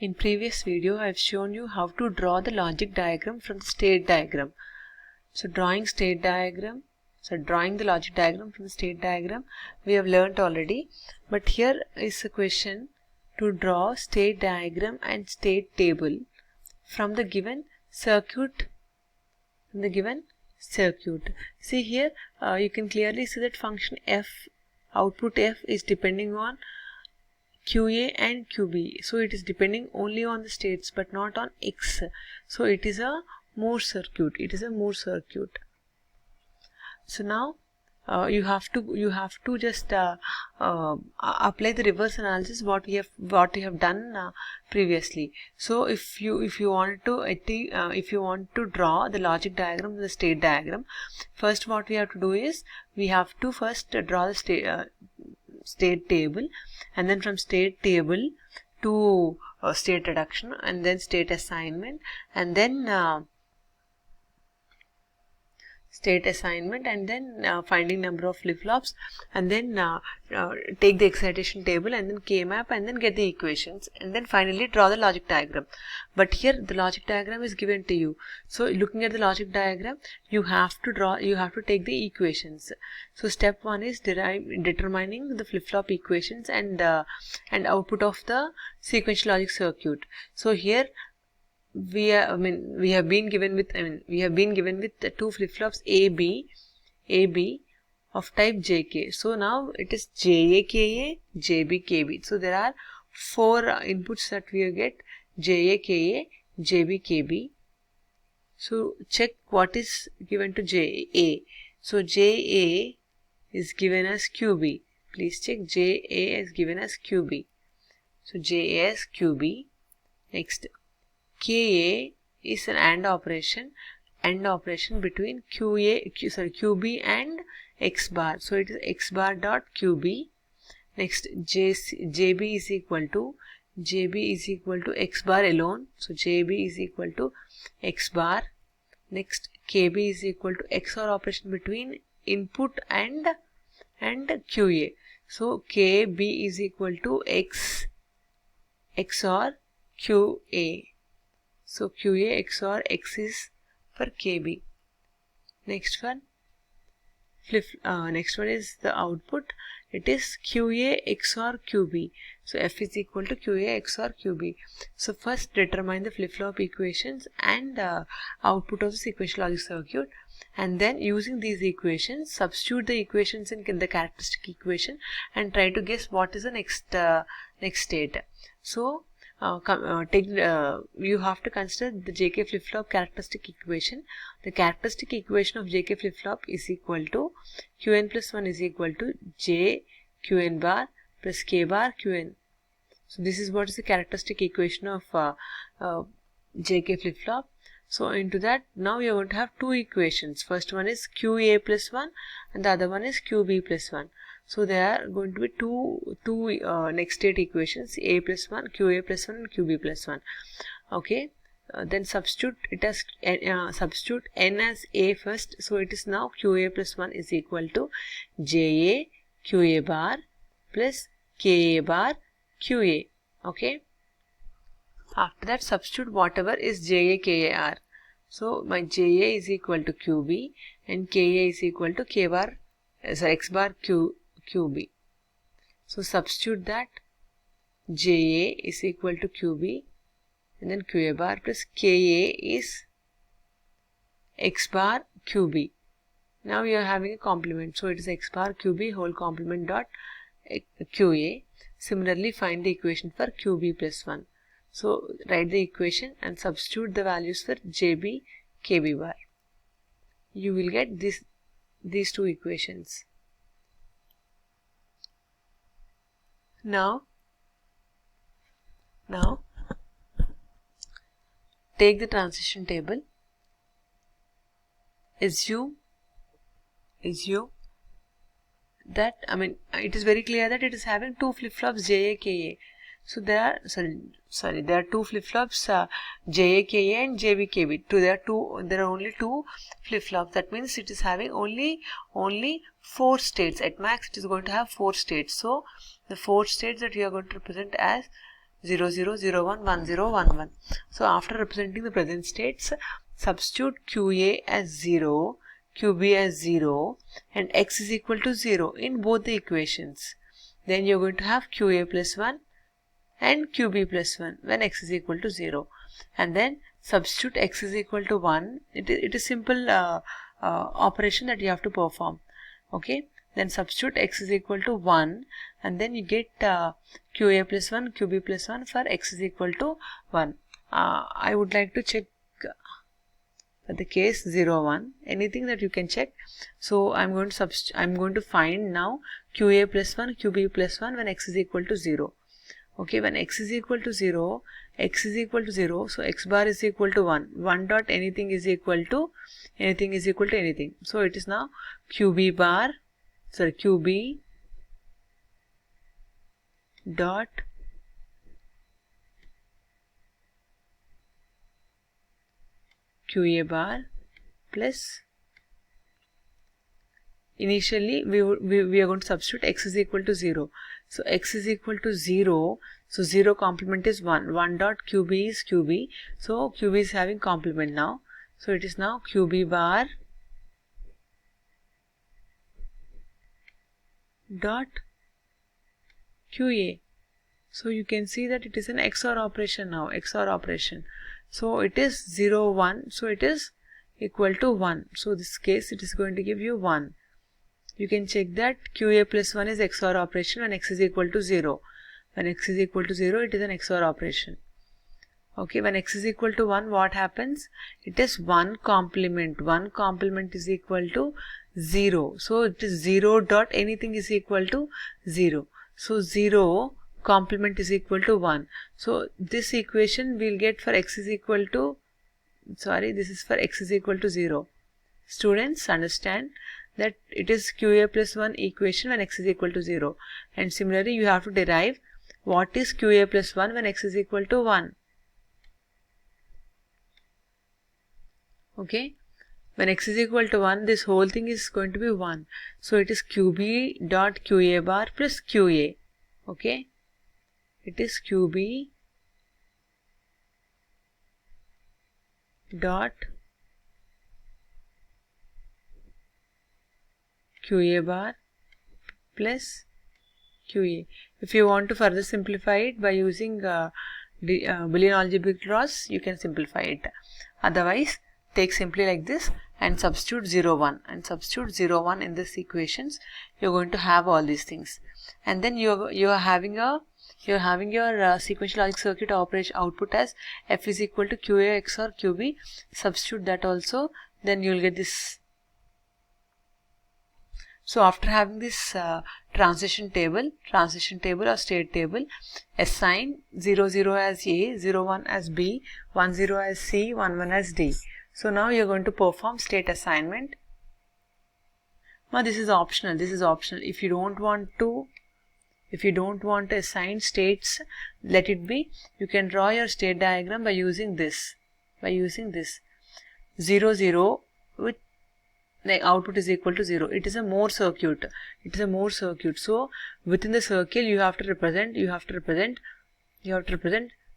In previous video, I have shown you how to draw the logic diagram from the state diagram. So drawing the logic diagram from the state diagram, we have learnt already. But here is a question to draw state diagram and state table from the given circuit. See here, you can clearly see that function f, output f, is depending on QA and QB. So it is depending only on the states but not on X. So it is a Moore circuit. So now you have to just apply the reverse analysis what we have done previously. So if you want to draw the logic diagram and the state diagram, first what we have to do is we have to first draw the state table, and then from state table to state reduction, and then state assignment, and then finding number of flip-flops, and then take the excitation table and then K-map, and then get the equations, and then finally draw the logic diagram. But here the logic diagram is given to you. So looking at the logic diagram, you have to take the equations. So step 1 is determining the flip-flop equations and output of the sequential logic circuit. So here we have been given with the two flip-flops AB of type JK. So now it is JA-KA, JB-KB. So there are 4 inputs that we get: JA-KA, JB-KB. So check what is given to JA. So JA is given as QB. Please check, JA is given as QB. So JA as QB. Next, KA is an AND operation between QB and X bar. So it is X bar dot QB. Next, JB is equal to X bar alone. So JB is equal to X bar. Next, KB is equal to XOR operation between input and QA. So KB is equal to X XOR QA. So QA XOR X is for KB. Next one is the output. It is QA XOR QB. So F is equal to QA XOR QB. So first determine the flip-flop equations and output of the sequential logic circuit, and then using these equations, substitute the equations in the characteristic equation and try to guess what is the next state. So you have to consider the JK flip-flop characteristic equation. The characteristic equation of JK flip-flop is equal to Qn plus 1 is equal to J Qn bar plus K bar Qn. So this is what is the characteristic equation of JK flip-flop. So into that, now we are going to have 2 equations. First one is QA plus 1 and the other one is QB plus 1. So there are going to be two next state equations, A plus 1, QA plus 1 and QB plus 1. Okay, then substitute it as substitute n as A first. So it is now QA plus 1 is equal to JA QA bar plus KA bar QA. Okay, after that substitute whatever is JA KA are. So my JA is equal to QB and KA is equal to K bar, X bar QB. So substitute that, JA is equal to QB, and then QA bar plus KA is X bar QB. Now we are having a complement, so it is X bar QB whole complement dot QA. Similarly, find the equation for QB plus 1. So write the equation and substitute the values for JB KB bar. You will get these 2 equations. Now take the transition table. Assume that, it is very clear that it is having 2 flip-flops JA KA. So there are there are 2 flip-flops JA KA and JB KB. There are only 2 flip-flops. That means it is having only 4 states. At max it is going to have 4 states. So the 4 states that we are going to represent as 0 0 0 1 1 0 1 1. So after representing the present states, substitute QA as 0, QB as 0 and x is equal to 0 in both the equations. Then you're going to have QA plus 1 and QB plus 1 when x is equal to 0. And then substitute x is equal to 1. It is simple operation that you have to perform. Okay. Then substitute x is equal to 1 and then you get QA plus 1, QB plus 1 for x is equal to 1. I would like to check for the case 0, 1, anything that you can check. So I'm going to find now QA plus 1, QB plus 1 when x is equal to 0. Okay, when x is equal to 0, x is equal to 0, so x bar is equal to 1. 1 dot anything is equal to anything. So it is now QB dot QA bar plus, initially we are going to substitute x is equal to 0. So x is equal to 0, so 0 complement is 1. 1 dot QB is QB, so QB is having complement now. So it is now QB bar dot QA. So you can see that it is an XOR operation now, XOR operation. So it is 0, 1, so it is equal to 1. So this case it is going to give you 1. You can check that QA plus 1 is XOR operation when x is equal to 0. When x is equal to 0, it is an XOR operation. Okay, when x is equal to 1, what happens? It is 1 complement. 1 complement is equal to 0. So it is 0 dot anything is equal to 0. So 0 complement is equal to 1. So this equation we'll get for x is equal to, this is for x is equal to 0. Students, understand that it is QA plus 1 equation when x is equal to 0. And similarly, you have to derive what is QA plus 1 when x is equal to 1. Okay. When x is equal to 1, this whole thing is going to be 1. So it is QB dot QA bar plus QA. Okay. It is QB dot QA bar plus QA. If you want to further simplify it by using Boolean algebraic laws, you can simplify it. Otherwise, take simply like this and substitute 0, 1 and substitute 0, 1 in this equations. You're going to have all these things, and then you're having your sequential logic circuit operation output as f is equal to QA XOR QB. Substitute that also, then you'll get this. So after having this transition table or state table, assign 0 0 as A, 0 1 as B, 1 0 as C, 1 1 as D. So now you're going to perform state assignment. Now this is optional. If you don't want to assign states, let it be. You can draw your state diagram by using this. 0 0 with the output is equal to 0. It is a Moore circuit. So within the circle you have to represent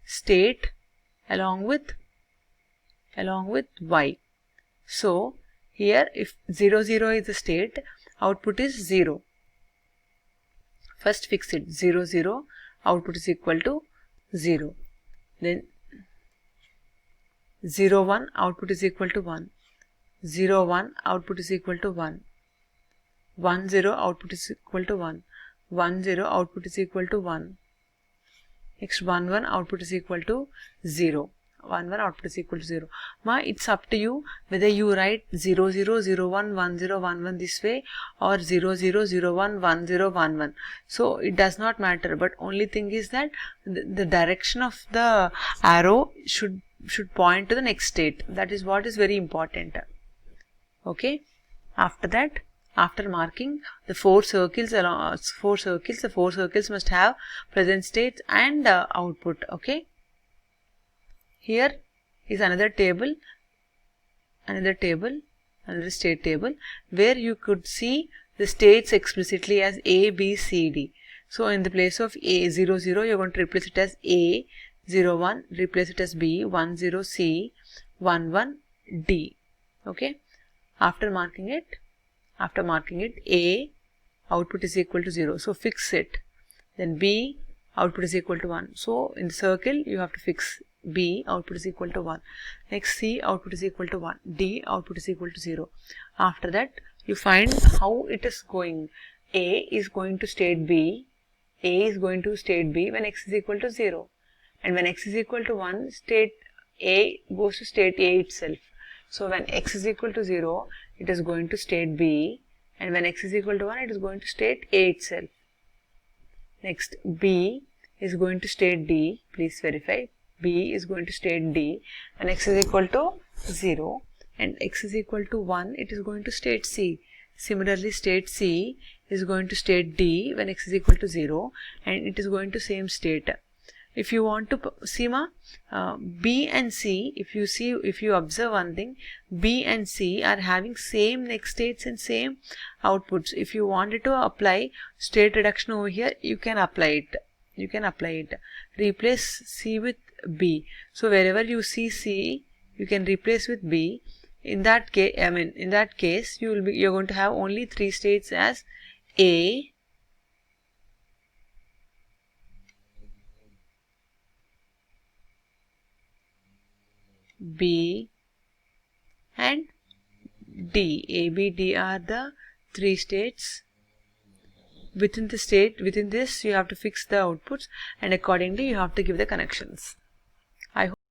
state along with y. So here if 0 0 is the state, output is 0. First fix it. 0 0 output is equal to 0. Then 0 1 output is equal to 1. 0 1 output is equal to 1. 1 0 output is equal to 1. 1 0 output is equal to 1. Next 1 1 output is equal to 0. 1 1 output is equal to 0. Now it's up to you whether you write 0 0 0 1 1 0 1 1 this way or 0 0 0 1 1 0 1 1. So it does not matter, but only thing is that the direction of the arrow should point to the next state. That is what is very important. Okay. After that, after marking the four circles, the four circles must have present state and output. Okay. Here is another state table where you could see the states explicitly as A, B, C, D. So in the place of A 0 0, you're going to replace it as A 0 1, replace it as B 1 0 C 1 1 D. Okay. After marking it, A output is equal to 0. So fix it. Then B output is equal to 1. So in the circle you have to fix B output is equal to 1. Next C output is equal to 1. D output is equal to 0. After that you find how it is going. A is going to state B. A is going to state B when x is equal to 0. And when x is equal to 1, state A goes to state A itself. So when x is equal to 0, it is going to state B. And when x is equal to 1, it is going to state A itself. Next, B is going to state D. Please verify. B is going to state D. When x is equal to 0 and x is equal to 1, it is going to state C. Similarly, state C is going to state D when x is equal to 0 and it is going to same state. If you want to see B and C, if you observe one thing, B and C are having same next states and same outputs. If you wanted to apply state reduction over here, you can apply it. Replace C with B. So wherever you see C, you can replace with B. In that case, you're going to have only 3 states as A, B and D. A, B, D are the 3 states. Within this you have to fix the outputs and accordingly you have to give the connections. I hope